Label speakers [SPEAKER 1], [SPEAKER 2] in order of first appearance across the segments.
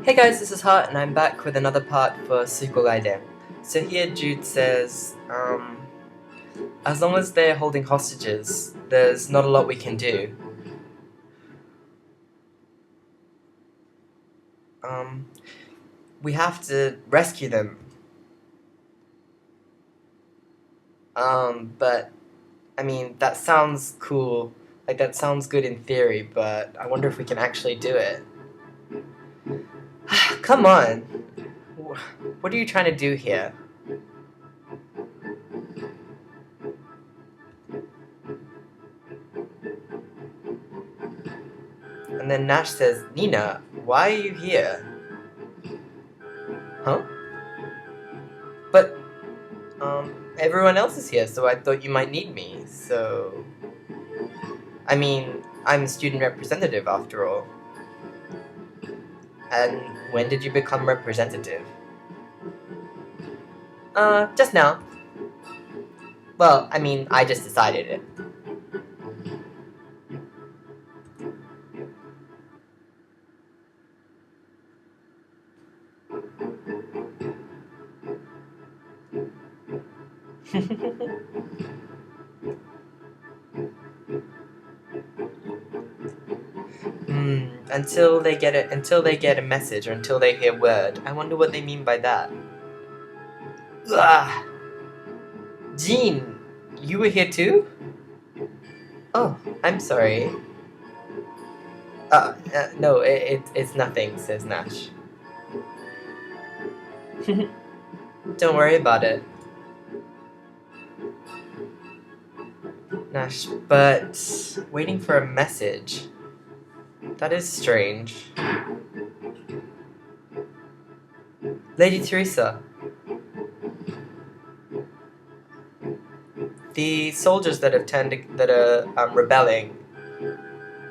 [SPEAKER 1] Hey guys, this is Hart, and I'm back with another part for Suikogaiden. So here Jude says, as long as they're holding hostages, there's not a lot we can do. We have to rescue them. But, I mean, that sounds cool. Like, that sounds good in theory, but I wonder if we can actually do it. Come on! What are you trying to do here? And then Nash says, Nina, why are you here? Huh? But, everyone else is here, so I thought you might need me, so... I mean, I'm a student representative after all. And when did you become representative? Just now. Well, I mean, I just decided it. Until they get a message or until they hear word. I wonder what they mean by that. Ugh. Jean, you were here too? Oh, I'm sorry. No, it's nothing, says Nash. Don't worry about it. Nash, but waiting for a message. That is strange. Lady Theresa. The soldiers that are rebelling,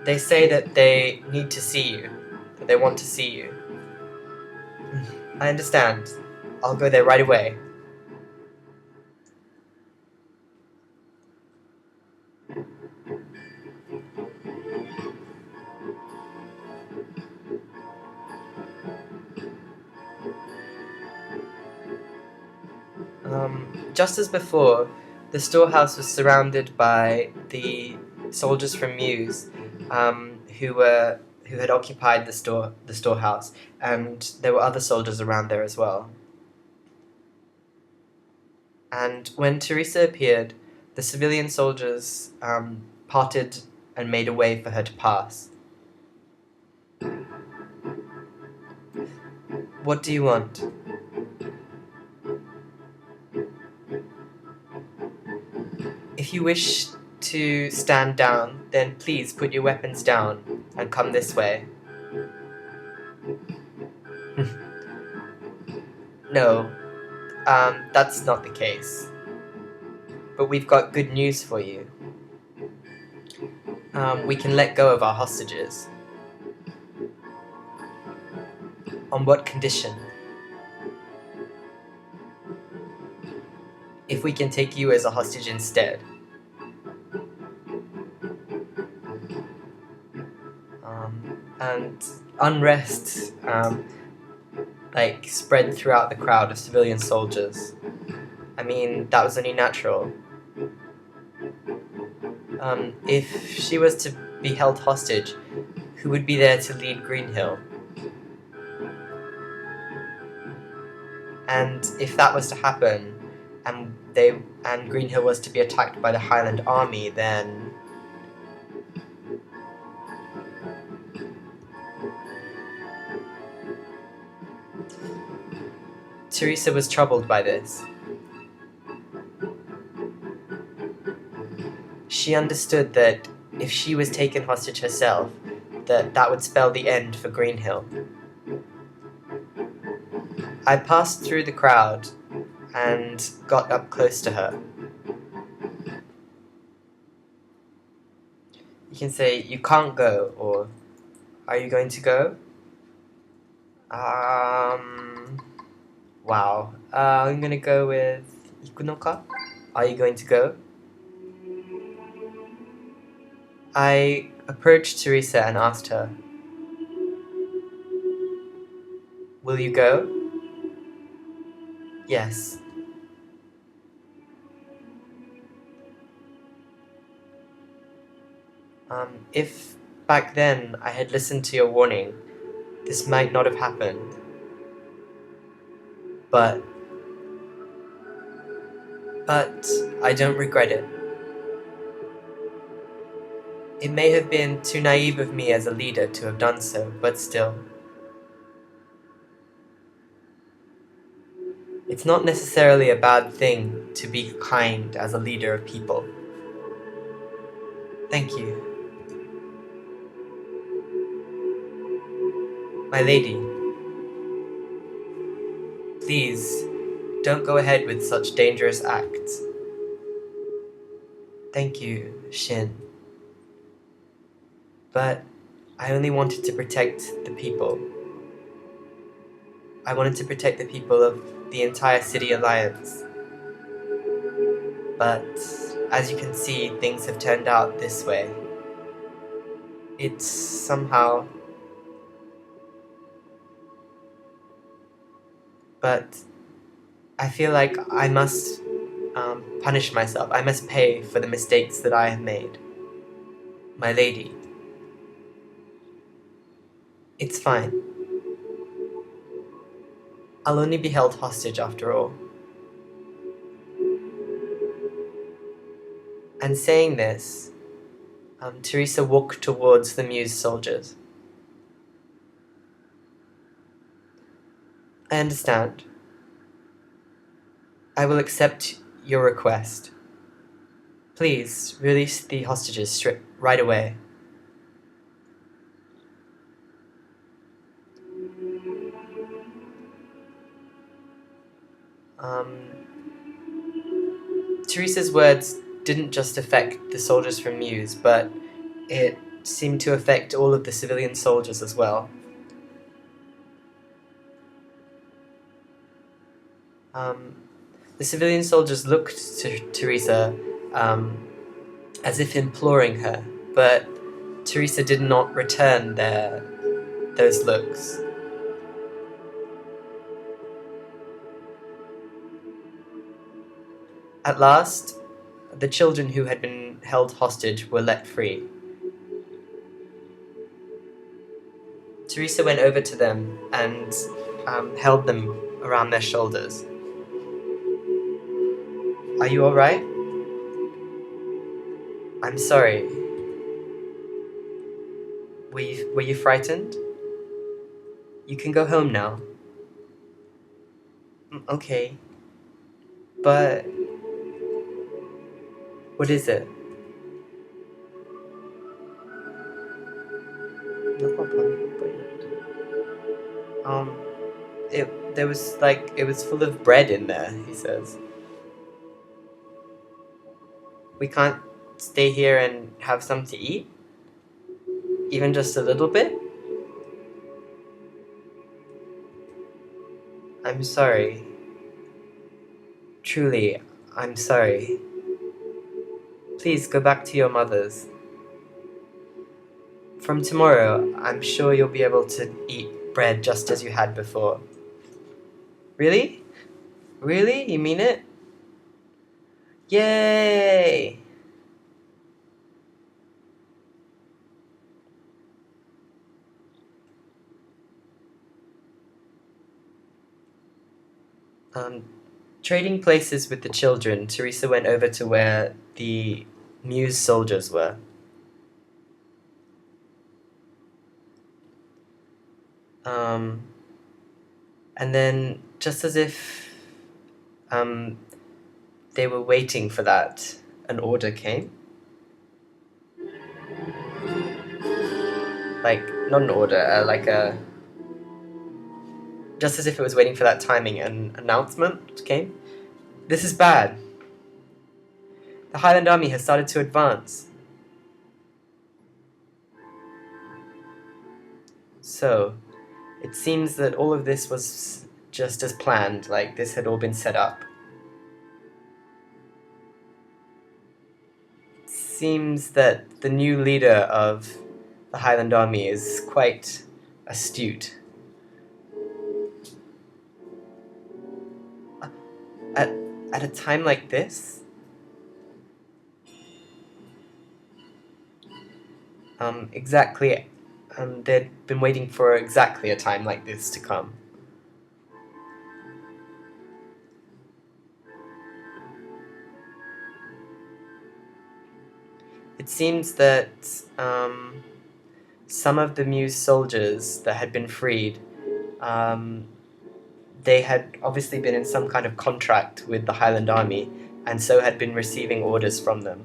[SPEAKER 1] they say that they need to see you. That they want to see you. I understand. I'll go there right away. Just as before, the storehouse was surrounded by the soldiers from Muse, who had occupied the storehouse, and there were other soldiers around there as well. And when Theresa appeared, the civilian soldiers parted and made a way for her to pass. What do you want? If you wish to stand down, then please put your weapons down and come this way. No, that's not the case. But we've got good news for you. We can let go of our hostages. On what condition? If we can take you as a hostage instead. And unrest, spread throughout the crowd of civilian soldiers. I mean, that was only natural. If she was to be held hostage, who would be there to lead Greenhill? And if that was to happen, and Greenhill was to be attacked by the Highland army, then Theresa was troubled by this. She understood that if she was taken hostage herself, that would spell the end for Greenhill. I passed through the crowd and got up close to her. You can say, you can't go, or are you going to go? Wow. I'm gonna go with Ikunoka. Are you going to go? I approached Theresa and asked her, Will you go? Yes. If back then I had listened to your warning, this might not have happened. But I don't regret it. It may have been too naive of me as a leader to have done so, but still. It's not necessarily a bad thing to be kind as a leader of people. Thank you. My lady, please, don't go ahead with such dangerous acts. Thank you, Shin. But I only wanted to protect the people. I wanted to protect the people of the entire City Alliance. But as you can see, things have turned out this way. It's somehow... But I feel like I must punish myself. I must pay for the mistakes that I have made. My lady. It's fine. I'll only be held hostage after all. And saying this, Theresa walked towards the Muse soldiers. I understand. I will accept your request. Please, release the hostages right away. Theresa's words didn't just affect the soldiers from Muse, but it seemed to affect all of the civilian soldiers as well. The civilian soldiers looked to Theresa as if imploring her, but Theresa did not return those looks. At last, the children who had been held hostage were let free. Theresa went over to them and held them around their shoulders. Are you alright? I'm sorry. Were you frightened? You can go home now. Okay. But... what is it? No problem. It was full of bread in there, he says. We can't stay here and have some to eat? Even just a little bit? I'm sorry. Truly, I'm sorry. Please go back to your mothers. From tomorrow, I'm sure you'll be able to eat bread just as you had before. Really? Really? You mean it? Yay! Trading places with the children, Theresa went over to where the Muse soldiers were. And then, just as if they were waiting for that, an order came. Like, not an order, just as if it was waiting for that timing, an announcement came. This is bad. The Highland army has started to advance. So, it seems that all of this was just as planned, like this had all been set up. It seems that the new leader of the Highland army is quite astute. At a time like this, exactly, they'd been waiting for exactly a time like this to come. It seems that some of the Muse soldiers that had been freed, um, they had obviously been in some kind of contract with the Highland army, and so had been receiving orders from them.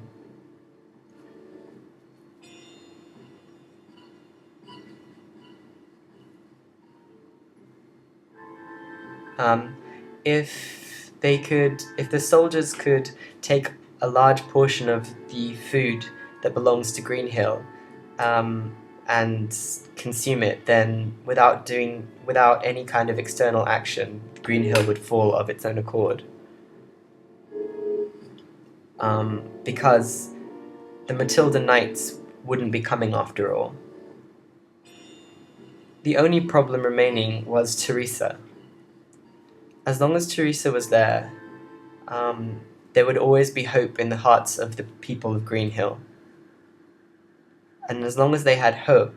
[SPEAKER 1] Um, if the soldiers could take a large portion of the food that belongs to Greenhill, and consume it, then without any kind of external action, Greenhill would fall of its own accord. Because the Matilda Knights wouldn't be coming after all. The only problem remaining was Theresa. As long as Theresa was there, there would always be hope in the hearts of the people of Greenhill. And as long as they had hope,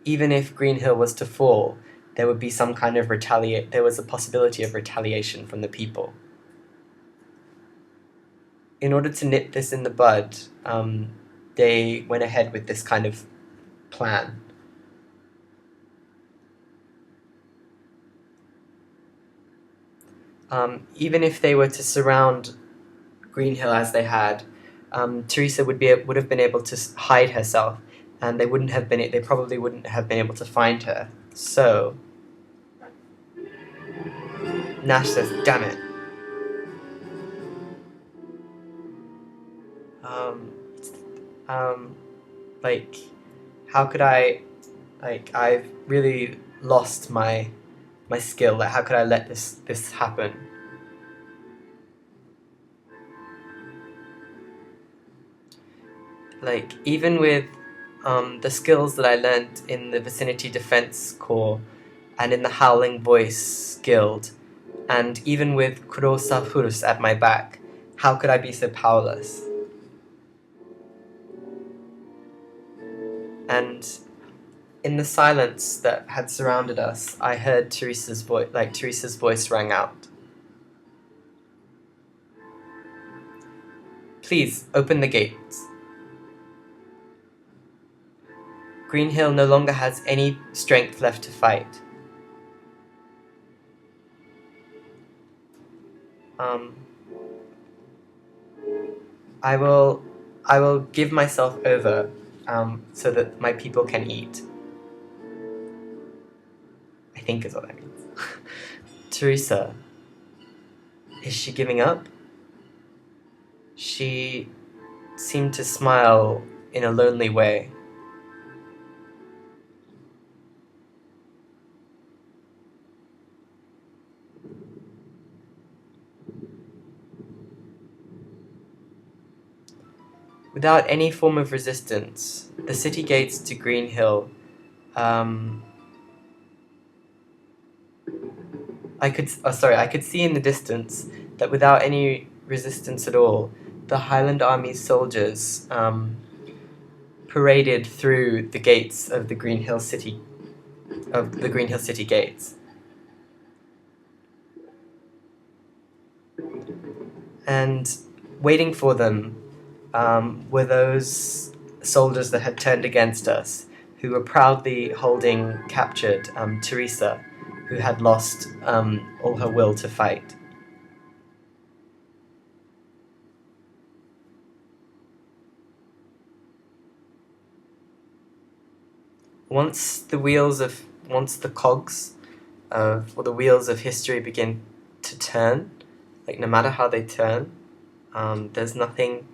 [SPEAKER 1] even if Greenhill was to fall, there would be some kind of there was a possibility of retaliation from the people. In order to nip this in the bud, they went ahead with this kind of plan. Even if they were to surround Greenhill as they had, Theresa would have been able to hide herself, and they probably wouldn't have been able to find her. So Nash says, "Damn it! Um, like, how could I? Like, I've really lost my skill. Like, how could I let this happen?" Like, even with the skills that I learned in the Vicinity Defense Corps and in the Howling Voice Guild, and even with Kurosafurus at my back, how could I be so powerless? And in the silence that had surrounded us, I heard Teresa's voice. Like, Teresa's voice rang out. "Please, open the gates. Greenhill no longer has any strength left to fight. I will give myself over, so that my people can eat." I think is what that means. Theresa, is she giving up? She seemed to smile in a lonely way. Without any form of resistance, the city gates to Greenhill, I could see in the distance that without any resistance at all, the Highland Army's soldiers paraded through the gates of the Greenhill City gates. And waiting for them were those soldiers that had turned against us, who were proudly holding captured Theresa, who had lost all her will to fight. Once the cogs or the wheels of history begin to turn, like, no matter how they turn, there's nothing,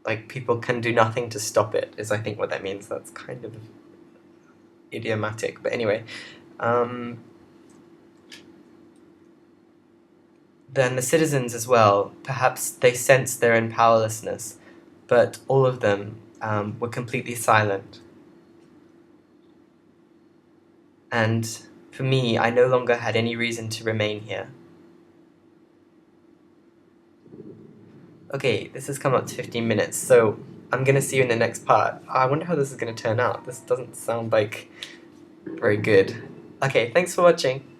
[SPEAKER 1] like, people can do nothing to stop it, is I think what that means. That's kind of idiomatic, but anyway. Then the citizens as well, perhaps they sensed their own powerlessness, but all of them were completely silent. And For me, I no longer had any reason to remain here. Okay, this has come up to 15 minutes, so I'm gonna see you in the next part. I wonder how this is gonna turn out. This doesn't sound like very good. Okay, thanks for watching.